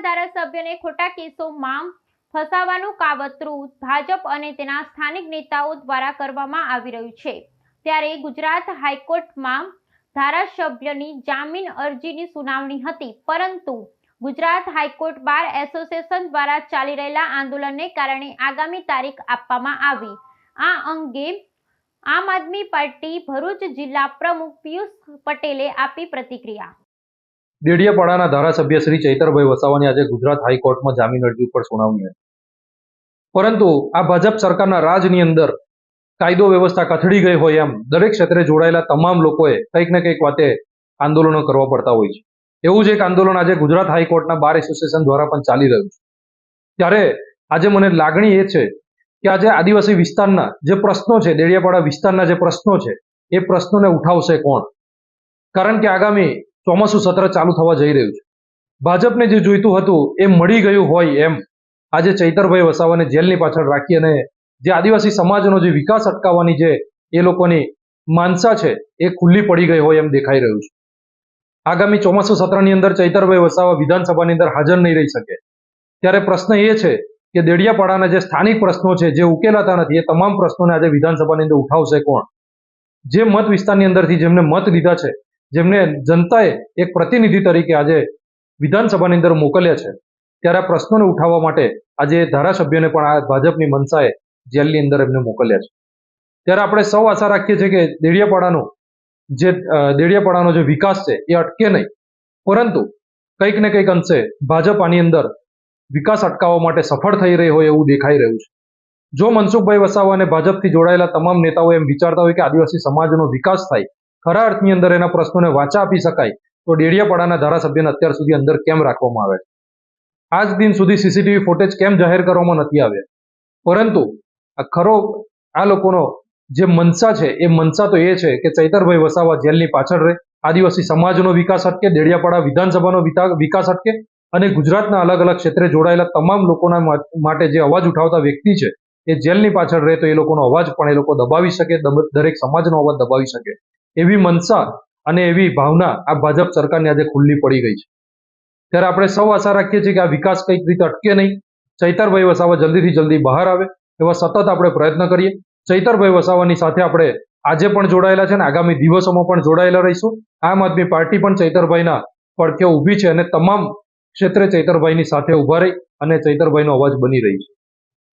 ધારાસભ્યને ખોટા કેસોમાં ફસાવવાનું કાવતરું ભાજપ અને તેના સ્થાનિક નેતાઓ દ્વારા કરવામાં આવી રહ્યું છે। ત્યારે ગુજરાત હાઈકોર્ટમાં ધારાસભ્યની જામીન અરજીની સુનાવણી હતી, પરંતુ ગુજરાત હાઈકોર્ટ બાર એસોસિએશન દ્વારા ચાલી રહેલા આંદોલનને કારણે આગામી તારીખ આપવામાં આવી। આ અંગે આમ આદમી પાર્ટી ભરૂચ જિલ્લા પ્રમુખ પિયુષ પટેલે આપી પ્રતિક્રિયા। દેડિયાપાડાના ધારાસભ્ય શ્રી ચૈતરભાઈ વસાવાની આજે ગુજરાત હાઈકોર્ટમાં જામીન અરજી ઉપર સુનાવણી હતી, પરંતુ આ ભાજપ સરકારના રાજની અંદર કાયદો વ્યવસ્થા કથળી ગઈ હોય એમ દરેક ક્ષેત્રે જોડાયેલા તમામ લોકોએ કંઈક ને કંઈક વાતે આંદોલનો કરવા પડતા હોય છે। એવું જ એક આંદોલન આજે ગુજરાત હાઈકોર્ટના બાર એસોસિએશન દ્વારા પણ ચાલી રહ્યું છે। ત્યારે આજે મને લાગણી એ છે કે આજે આદિવાસી વિસ્તારના જે પ્રશ્નો છે, દેડિયાપાડા વિસ્તારના જે પ્રશ્નો છે, એ પ્રશ્નોને ઉઠાવશે કોણ? કારણ કે આગામી ચોમાસું સત્ર ચાલુ થવા જઈ રહ્યું છે। ભાજપને જે જોઈતું હતું એ મળી ગયું હોય એમ આજે ચૈતરભાઈ વસાવાને જેલની પાછળ રાખી અને જે આદિવાસી સમાજનો જે વિકાસ અટકાવવાની જે એ લોકોની માનસા છે એ ખુલ્લી પડી ગઈ હોય એમ દેખાઈ રહ્યું છે। આગામી ચોમાસું સત્રની અંદર ચૈતરભાઈ વસાવા વિધાનસભાની અંદર હાજર નહીં રહી શકે, ત્યારે પ્રશ્ન એ છે કે દેડિયાપાડાના જે સ્થાનિક પ્રશ્નો છે જે ઉકેલાતા નથી, એ તમામ પ્રશ્નોને આજે વિધાનસભાની અંદર ઉઠાવશે કોણ? જે મત વિસ્તારની અંદરથી જેમને મત લીધા છે, જેમને જનતાએ એક પ્રતિનિધિ તરીકે આજે વિધાનસભાની અંદર મોકલ્યા છે, ત્યારે આ પ્રશ્નોને ઉઠાવવા માટે આજે ધારાસભ્યોને પણ આ ભાજપની મનસાએ જેલની અંદર એમને મોકલ્યા છે। ત્યારે આપણે સૌ આશા રાખીએ છીએ કે દેડિયાપાડાનો જે વિકાસ છે એ અટકે નહીં, પરંતુ કંઈક ને કંઈક અંશે ભાજપ આની અંદર વિકાસ અટકાવવા માટે સફળ થઈ રહી હોય એવું દેખાઈ રહ્યું છે। જો મનસુખભાઈ વસાવા અને ભાજપથી જોડાયેલા તમામ નેતાઓ એમ વિચારતા હોય કે આદિવાસી સમાજનો વિકાસ થાય, ખરા અર્થની અંદર એના પ્રશ્નોને વાચા આપી શકાય, તો દેડિયાપાડાના ધારાસભ્યને અત્યાર સુધી અંદર કેમ રાખવામાં આવે છે? આજ દિન સુધી સીસીટીવી ફૂટેજ કેમ જાહેર કરવામાં નથી આવ્યા? પરંતુ આ લોકોનો જે મનસા છે એ મનસા તો એ છે કે ચૈતરભાઈ વસાવા જેલની પાછળ રહે, આદિવાસી સમાજનો વિકાસ અટકે, દેડિયાપાડા વિધાનસભાનો વિકાસ અટકે અને ગુજરાતના અલગ અલગ ક્ષેત્રે જોડાયેલા તમામ લોકોના માટે જે અવાજ ઉઠાવતા વ્યક્તિ છે એ જેલની પાછળ રહે, તો એ લોકોનો અવાજ પણ એ લોકો દબાવી શકે, દરેક સમાજનો અવાજ દબાવી શકે, એવી મનસા અને એવી ભાવના આ ભાજપ સરકારની આજે ખુલ્લી પડી ગઈ છે। ત્યારે આપણે સૌ આશા રાખીએ છીએ કે આ વિકાસ કંઈક રીતે અટકે નહીં, ચૈતરભાઈ વસાવા જલ્દીથી જલ્દી બહાર આવે એવા સતત આપણે પ્રયત્ન કરીએ। ચૈતરભાઈ વસાવાની સાથે આપણે આજે પણ જોડાયેલા છે અને આગામી દિવસોમાં પણ જોડાયેલા રહીશું। આમ આદમી પાર્ટી પણ ચૈતરભાઈના પડખે ઊભી છે અને તમામ ક્ષેત્રે ચૈતરભાઈની સાથે ઊભા રહી અને ચૈતરભાઈનો અવાજ બની રહી છે।